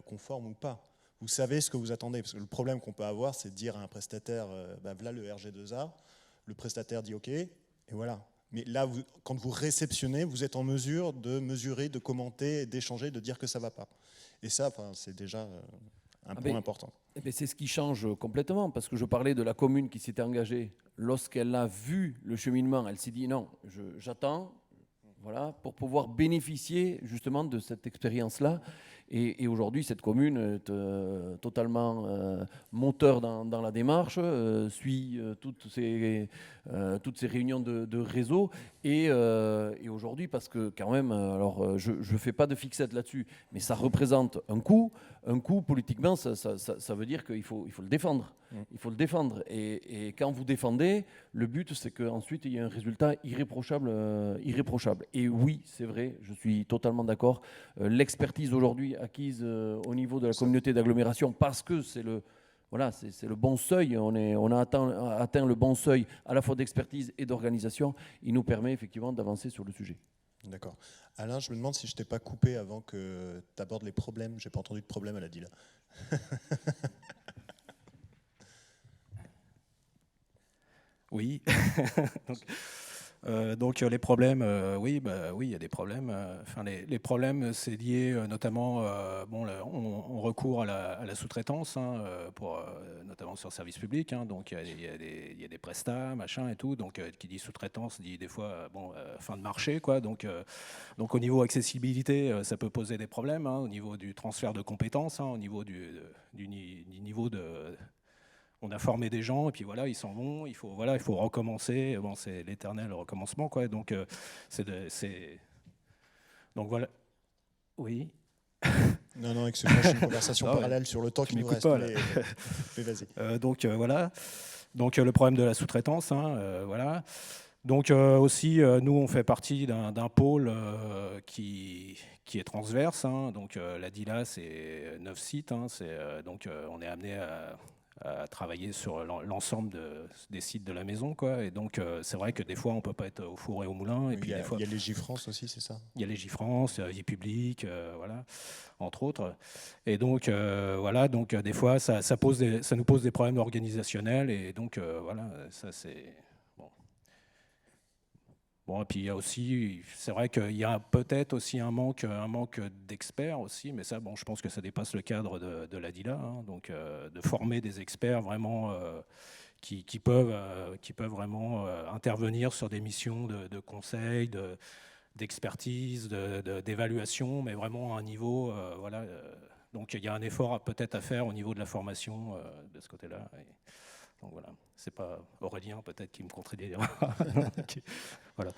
conforme ou pas. vous savez ce que vous attendez. Parce que le problème qu'on peut avoir, c'est de dire à un prestataire, voilà le RG2A, le prestataire dit OK, et voilà. Mais là, quand vous réceptionnez, vous êtes en mesure de mesurer, de commenter, d'échanger, de dire que ça ne va pas. Et ça, c'est déjà un point important. C'est ce qui change complètement, parce que je parlais de la commune qui s'était engagée. Lorsqu'elle a vu le cheminement, elle s'est dit non, j'attends, voilà, pour pouvoir bénéficier justement de cette expérience-là. Et aujourd'hui, cette commune est totalement moteur dans la démarche, suit toutes ces réunions de réseau. Et aujourd'hui, parce que quand même, alors je ne fais pas de fixette là-dessus, mais ça représente un coût. Un coût, politiquement, ça veut dire qu'il faut le défendre. Il faut le défendre. Et quand vous défendez, le but, c'est qu'ensuite, il y ait un résultat irréprochable. Et oui, c'est vrai, je suis totalement d'accord. L'expertise aujourd'hui acquise au niveau de la communauté d'agglomération, parce que c'est le bon seuil, on a atteint le bon seuil à la fois d'expertise et d'organisation, il nous permet effectivement d'avancer sur le sujet. D'accord. Alain, je me demande si je ne t'ai pas coupé avant que tu abordes les problèmes. Je n'ai pas entendu de problème à la DILA. Oui. Donc les problèmes, oui, il y a des problèmes. Les problèmes, c'est lié notamment, on recourt à la sous-traitance, notamment sur le service public. Donc il y a des prestats, machin et tout. Donc qui dit sous-traitance dit des fois fin de marché, quoi. Donc au niveau accessibilité, ça peut poser des problèmes. Au niveau du transfert de compétences, au niveau du niveau de on a formé des gens et puis voilà, ils s'en vont. Il faut recommencer. Bon, c'est l'éternel recommencement, quoi. Donc donc voilà. Oui. Non, excuse-moi, c'est une conversation parallèle sur le temps qui nous reste. Mais vas-y. Donc voilà. Donc le problème de la sous-traitance, voilà. Donc aussi, nous, on fait partie d'un pôle qui est transverse. Donc la DILA, c'est 9 sites. Donc on est amené à travailler sur l'ensemble des sites de la maison, quoi. Et donc c'est vrai que des fois on ne peut pas être au four et au moulin. Et puis, des fois, il y a Légifrance aussi, c'est ça? Il y a Légifrance, la vie publique, voilà, entre autres. Et donc voilà, donc des fois ça nous pose des problèmes organisationnels. Et donc voilà, ça c'est bon, et puis il y a aussi, c'est vrai qu'il y a peut-être aussi un manque d'experts aussi, mais ça, je pense que ça dépasse le cadre de la DILA, donc de former des experts vraiment qui peuvent vraiment intervenir sur des missions de conseil, d'expertise, d'évaluation, mais vraiment à un niveau, voilà. Donc il y a un effort peut-être à faire au niveau de la formation de ce côté-là. Donc voilà, c'est pas Aurélien peut-être qui me contredira. Voilà.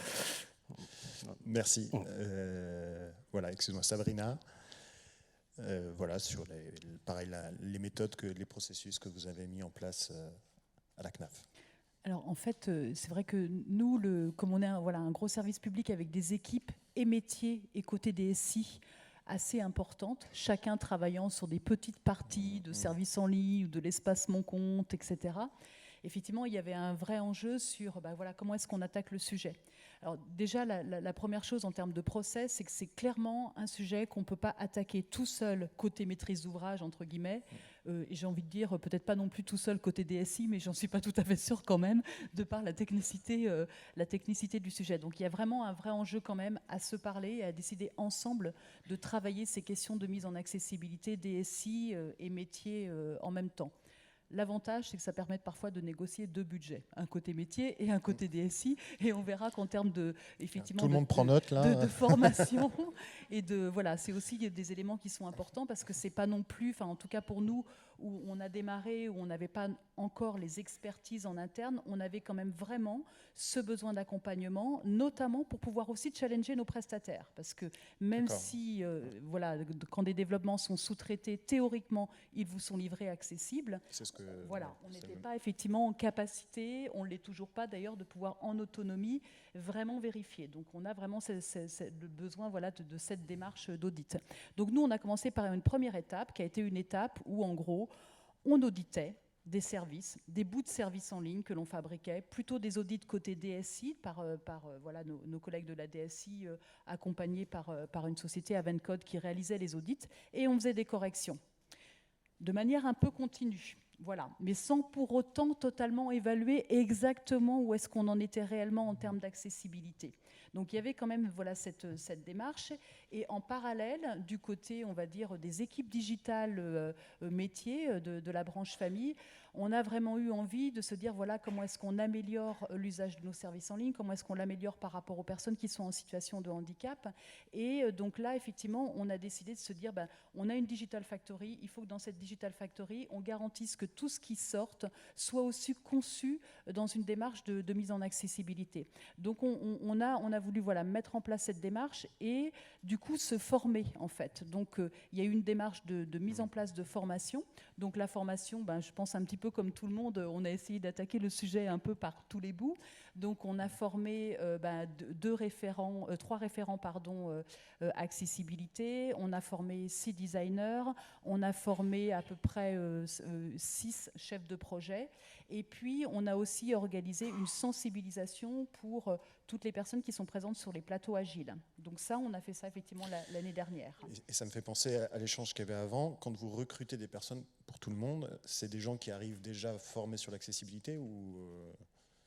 Merci. Voilà, excuse-moi, Sabrina. Voilà, sur les méthodes, les processus que vous avez mis en place à la CNAF. Alors en fait, c'est vrai que nous, comme on est un gros service public avec des équipes et métiers et côté DSI assez importantes, chacun travaillant sur des petites parties de services en ligne ou de l'espace Mon Compte, etc. Effectivement, il y avait un vrai enjeu sur comment est-ce qu'on attaque le sujet. Alors déjà, la première chose en termes de process, c'est que c'est clairement un sujet qu'on ne peut pas attaquer tout seul côté maîtrise d'ouvrage, entre guillemets, et j'ai envie de dire peut-être pas non plus tout seul côté DSI, mais j'en suis pas tout à fait sûre quand même, de par la technicité du sujet. Donc il y a vraiment un vrai enjeu quand même à se parler et à décider ensemble de travailler ces questions de mise en accessibilité DSI et métier en même temps. L'avantage, c'est que ça permet parfois de négocier deux budgets, un côté métier et un côté DSI, et on verra qu'en termes de, effectivement, tout le monde prend note, là. de formation et c'est aussi des éléments qui sont importants parce que c'est pas non plus, en tout cas pour nous, où on a démarré, où on n'avait pas encore les expertises en interne, on avait quand même vraiment ce besoin d'accompagnement, notamment pour pouvoir aussi challenger nos prestataires, parce que même si, quand des développements sont sous-traités, théoriquement, ils vous sont livrés accessibles. C'est ce que on n'était pas effectivement en capacité, on ne l'est toujours pas d'ailleurs, de pouvoir en autonomie vraiment vérifier. Donc on a vraiment le besoin de cette démarche d'audit. Donc nous, on a commencé par une première étape qui a été une étape où en gros, on auditait des services, des bouts de services en ligne que l'on fabriquait, plutôt des audits côté DSI par nos collègues de la DSI accompagnés par une société Avencode qui réalisait les audits, et on faisait des corrections. de manière un peu continue. Voilà, mais sans pour autant totalement évaluer exactement où est-ce qu'on en était réellement en termes d'accessibilité. Donc il y avait quand même voilà, cette démarche. Et en parallèle, du côté, on va dire, des équipes digitales métiers de la branche famille, on a vraiment eu envie de se dire voilà, comment est-ce qu'on améliore l'usage de nos services en ligne, comment est-ce qu'on l'améliore par rapport aux personnes qui sont en situation de handicap. Et donc là, effectivement, on a décidé de se dire on a une Digital Factory, il faut que dans cette Digital Factory, on garantisse que tout ce qui sorte soit aussi conçu dans une démarche de mise en accessibilité. Donc on a voulu voilà, mettre en place cette démarche et du coup se former en fait. Donc il y a eu une démarche de mise en place de formation. Donc la formation, je pense un petit peu comme tout le monde, on a essayé d'attaquer le sujet un peu par tous les bouts. Donc on a formé trois référents accessibilité, on a formé 6 designers, on a formé à peu près 6 chefs de projet et puis on a aussi organisé une sensibilisation pour toutes les personnes qui sont présentes sur les plateaux agiles. Donc ça, on a fait ça effectivement l'année dernière. Et ça me fait penser à l'échange qu'il y avait avant. Quand vous recrutez des personnes pour tout le monde, c'est des gens qui arrivent déjà formés sur l'accessibilité ou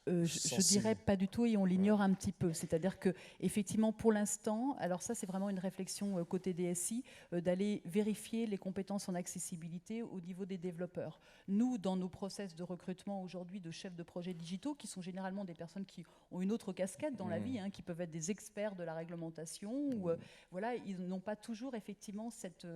je dirais pas du tout et on l'ignore un petit peu. C'est-à-dire que effectivement, pour l'instant, alors ça c'est vraiment une réflexion côté DSI, d'aller vérifier les compétences en accessibilité au niveau des développeurs. Nous, dans nos process de recrutement aujourd'hui de chefs de projets digitaux, qui sont généralement des personnes qui ont une autre casquette dans la vie, qui peuvent être des experts de la réglementation, ou voilà, ils n'ont pas toujours effectivement cette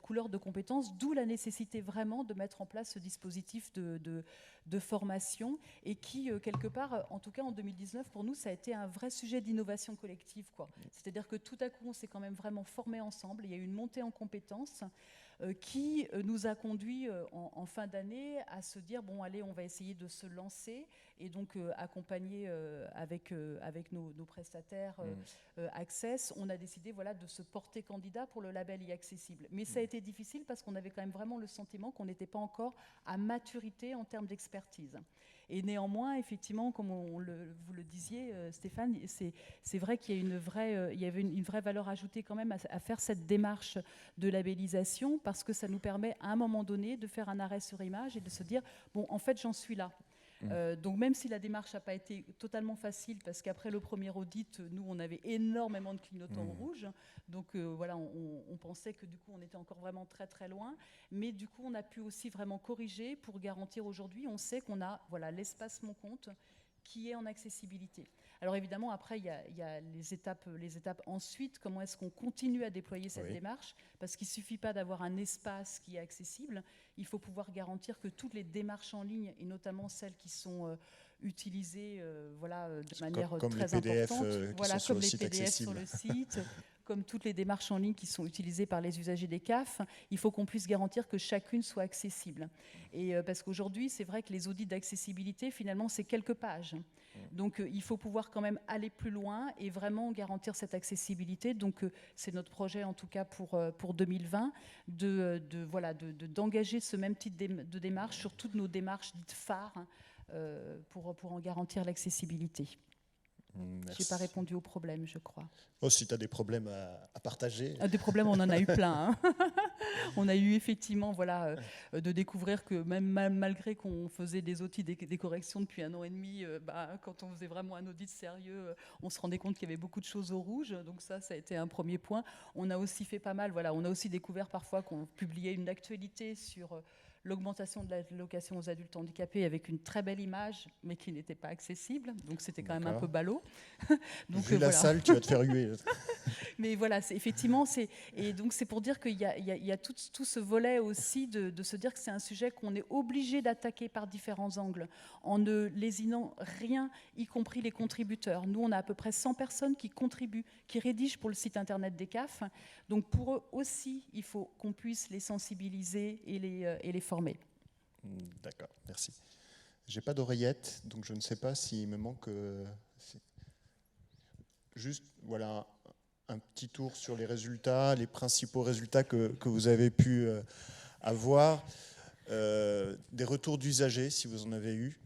couleur de compétences, d'où la nécessité vraiment de mettre en place ce dispositif de formation et qui, quelque part, en tout cas en 2019, pour nous, ça a été un vrai sujet d'innovation collective, quoi. C'est-à-dire que tout à coup, on s'est quand même vraiment formé ensemble. Il y a eu une montée en compétences qui nous a conduit en fin d'année à se dire bon, allez, on va essayer de se lancer et donc accompagner avec nos prestataires Access, on a décidé voilà, de se porter candidat pour le label e-accessible. Mais ça a été difficile parce qu'on avait quand même vraiment le sentiment qu'on n'était pas encore à maturité en termes d'expertise. Et néanmoins, effectivement, comme vous le disiez, Stéphane, c'est vrai qu'il y a avait une vraie valeur ajoutée quand même à faire cette démarche de labellisation parce que ça nous permet à un moment donné de faire un arrêt sur image et de se dire, bon, en fait, j'en suis là. Donc même si la démarche n'a pas été totalement facile, parce qu'après le premier audit, nous, on avait énormément de clignotants rouges. Donc voilà, on pensait que du coup, on était encore vraiment très, très loin. Mais du coup, on a pu aussi vraiment corriger pour garantir aujourd'hui, on sait qu'on a voilà, l'espace Mon Compte qui est en accessibilité. Alors évidemment, après, il y a les étapes ensuite. Comment est-ce qu'on continue à déployer cette démarche? Parce qu'il ne suffit pas d'avoir un espace qui est accessible. Il faut pouvoir garantir que toutes les démarches en ligne, et notamment celles qui sont utilisées de manière comme très les PDF, importante, voilà, sur comme le les site PDF accessible. sur le site, comme toutes les démarches en ligne qui sont utilisées par les usagers des CAF, il faut qu'on puisse garantir que chacune soit accessible. Et parce qu'aujourd'hui, c'est vrai que les audits d'accessibilité, finalement, c'est quelques pages. Donc, il faut pouvoir quand même aller plus loin et vraiment garantir cette accessibilité. Donc, c'est notre projet, en tout cas pour 2020, d'engager ce même type de démarche sur toutes nos démarches dites phares pour en garantir l'accessibilité. Je n'ai pas répondu au problème, je crois. Oh, si tu as des problèmes à partager. Des problèmes, on en a eu plein. Hein. On a eu effectivement de découvrir que même malgré qu'on faisait des outils, des corrections depuis 1 an et demi, quand on faisait vraiment un audit sérieux, on se rendait compte qu'il y avait beaucoup de choses au rouge. Donc ça a été un premier point. On a aussi fait pas mal. On a aussi découvert parfois qu'on publiait une actualité sur l'augmentation de l'allocation aux adultes handicapés avec une très belle image, mais qui n'était pas accessible. Donc, c'était quand même un peu ballot. Donc, vu la salle, tu vas te faire huer. Mais voilà, effectivement, et donc c'est pour dire qu'il y a tout ce volet aussi de se dire que c'est un sujet qu'on est obligé d'attaquer par différents angles, en ne lésinant rien, y compris les contributeurs. Nous, on a à peu près 100 personnes qui contribuent, qui rédigent pour le site internet des CAF. Donc, pour eux aussi, il faut qu'on puisse les sensibiliser et les former. D'accord, merci. J'ai pas d'oreillette, donc je ne sais pas s'il me manque... Juste, voilà, un petit tour sur les résultats, les principaux résultats que vous avez pu avoir, des retours d'usagers, si vous en avez eu,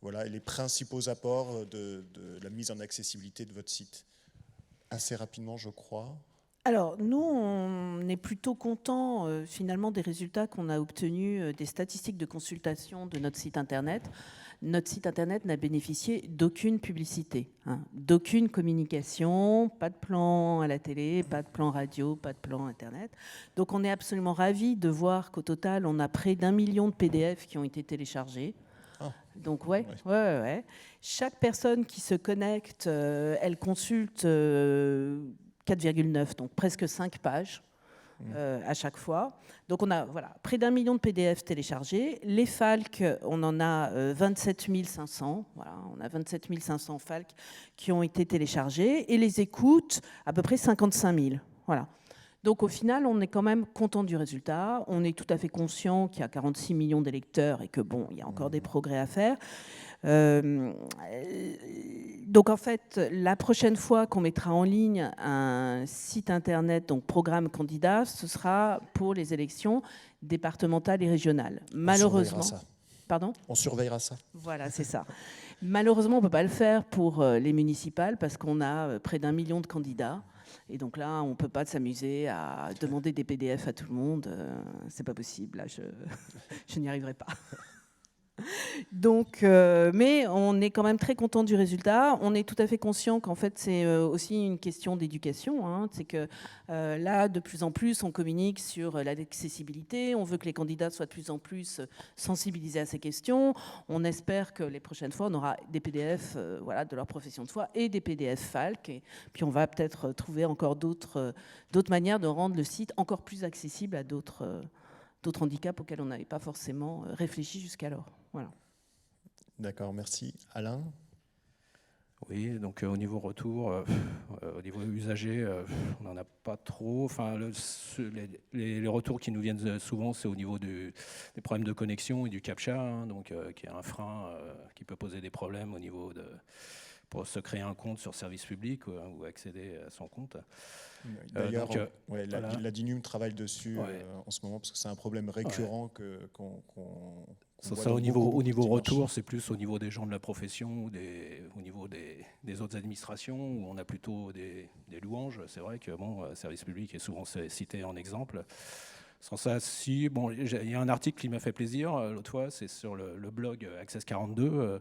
voilà, et les principaux apports de la mise en accessibilité de votre site. Assez rapidement, je crois. Alors, nous, on est plutôt contents finalement des résultats qu'on a obtenus des statistiques de consultation de notre site Internet. Notre site Internet n'a bénéficié d'aucune publicité, d'aucune communication, pas de plan à la télé, pas de plan radio, pas de plan Internet. Donc, on est absolument ravis de voir qu'au total, on a près d'1 million de PDF qui ont été téléchargés. Donc, ouais. Chaque personne qui se connecte, elle consulte 4,9, donc presque 5 pages à chaque fois. Donc on a près d'1 million de PDF téléchargés. Les FALC, on en a 27 500. Voilà, on a 27 500 FALC qui ont été téléchargés. Et les écoutes, à peu près 55 000. Voilà. Donc au final, on est quand même content du résultat. On est tout à fait conscient qu'il y a 46 millions d'électeurs et que bon, il y a encore des progrès à faire. Donc en fait, la prochaine fois qu'on mettra en ligne un site internet, donc programme candidat, ce sera pour les élections départementales et régionales. Malheureusement, pardon ? On surveillera ça. Voilà, c'est ça. Malheureusement, on ne peut pas le faire pour les municipales parce qu'on a près d'1 million de candidats. Et donc là, on ne peut pas s'amuser à demander des PDF à tout le monde. C'est pas possible. Là, je n'y arriverai pas. Donc, mais on est quand même très content du résultat. On est tout à fait conscient qu'en fait, c'est aussi une question d'éducation. C'est que là, de plus en plus, on communique sur l'accessibilité. On veut que les candidats soient de plus en plus sensibilisés à ces questions. On espère que les prochaines fois, on aura des PDF de leur profession de foi et des PDF FALC. Et puis, on va peut-être trouver encore d'autres manières de rendre le site encore plus accessible à d'autres handicaps auxquels on n'avait pas forcément réfléchi jusqu'alors. Voilà. D'accord, merci. Alain ? Oui, donc au niveau retour, au niveau usager, on n'en a pas trop. Enfin, les retours qui nous viennent souvent, c'est au niveau des problèmes de connexion et du CAPTCHA, donc qui est un frein qui peut poser des problèmes au niveau pour se créer un compte sur service public ou accéder à son compte. D'ailleurs, la DINUM travaille dessus en ce moment parce que c'est un problème récurrent qu'on ça, au niveau retour, c'est plus au niveau des gens de la profession ou au niveau des autres administrations où on a plutôt des louanges. C'est vrai que service public est souvent cité en exemple. Sans ça, il y a un article qui m'a fait plaisir l'autre fois, c'est sur le blog Access 42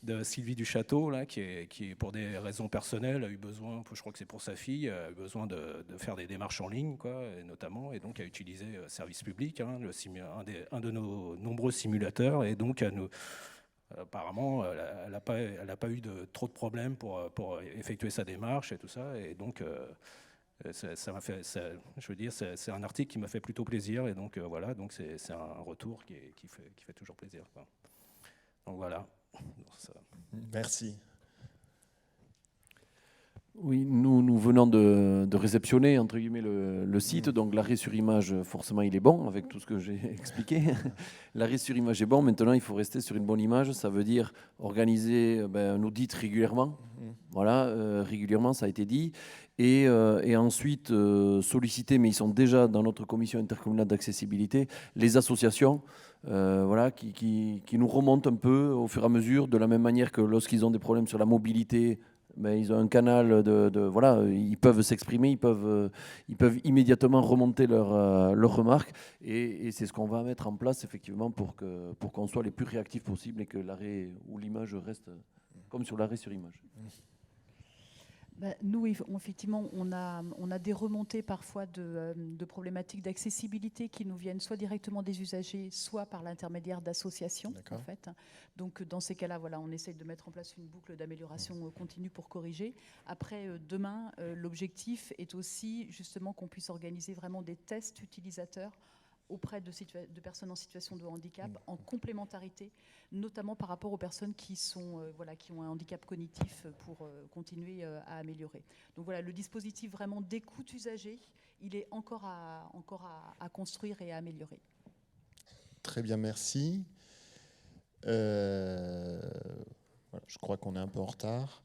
de Sylvie Duchâteau, là, qui pour des raisons personnelles, a eu besoin, je crois que c'est pour sa fille, a eu besoin de faire des démarches en ligne, notamment, et donc a utilisé Service Public, un de nos nombreux simulateurs, et donc apparemment, elle n'a pas eu trop de problèmes pour effectuer sa démarche et tout ça, et donc ça m'a fait, je veux dire, c'est un article qui m'a fait plutôt plaisir, et donc voilà, donc c'est un retour qui fait toujours plaisir, quoi. Donc voilà. Merci. Oui, nous venons de réceptionner entre guillemets le site, donc l'arrêt sur image, forcément il est bon avec tout ce que j'ai expliqué. L'arrêt sur image est bon, maintenant il faut rester sur une bonne image, ça veut dire organiser un audit régulièrement, régulièrement ça a été dit, et ensuite solliciter, mais ils sont déjà dans notre commission intercommunale d'accessibilité, les associations, qui nous remontent un peu au fur et à mesure, de la même manière que lorsqu'ils ont des problèmes sur la mobilité, ils ont un canal ils peuvent s'exprimer, ils peuvent immédiatement remonter leurs remarques, et c'est ce qu'on va mettre en place effectivement pour qu'on soit les plus réactifs possible et que l'arrêt ou l'image reste comme sur l'arrêt sur image. Nous, effectivement, on a des remontées parfois de problématiques d'accessibilité qui nous viennent soit directement des usagers, soit par l'intermédiaire d'associations. En fait. Donc, dans ces cas-là, on essaye de mettre en place une boucle d'amélioration continue pour corriger. Après, demain, l'objectif est aussi justement qu'on puisse organiser vraiment des tests utilisateurs auprès de personnes en situation de handicap, en complémentarité, notamment par rapport aux personnes qui ont un handicap cognitif pour continuer à améliorer. Donc voilà, le dispositif vraiment d'écoute usagée, il est encore à construire et à améliorer. Très bien, merci. Je crois qu'on est un peu en retard.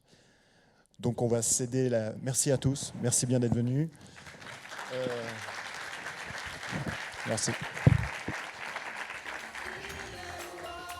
Donc on va céder la... Merci à tous, merci bien d'être venus. Merci.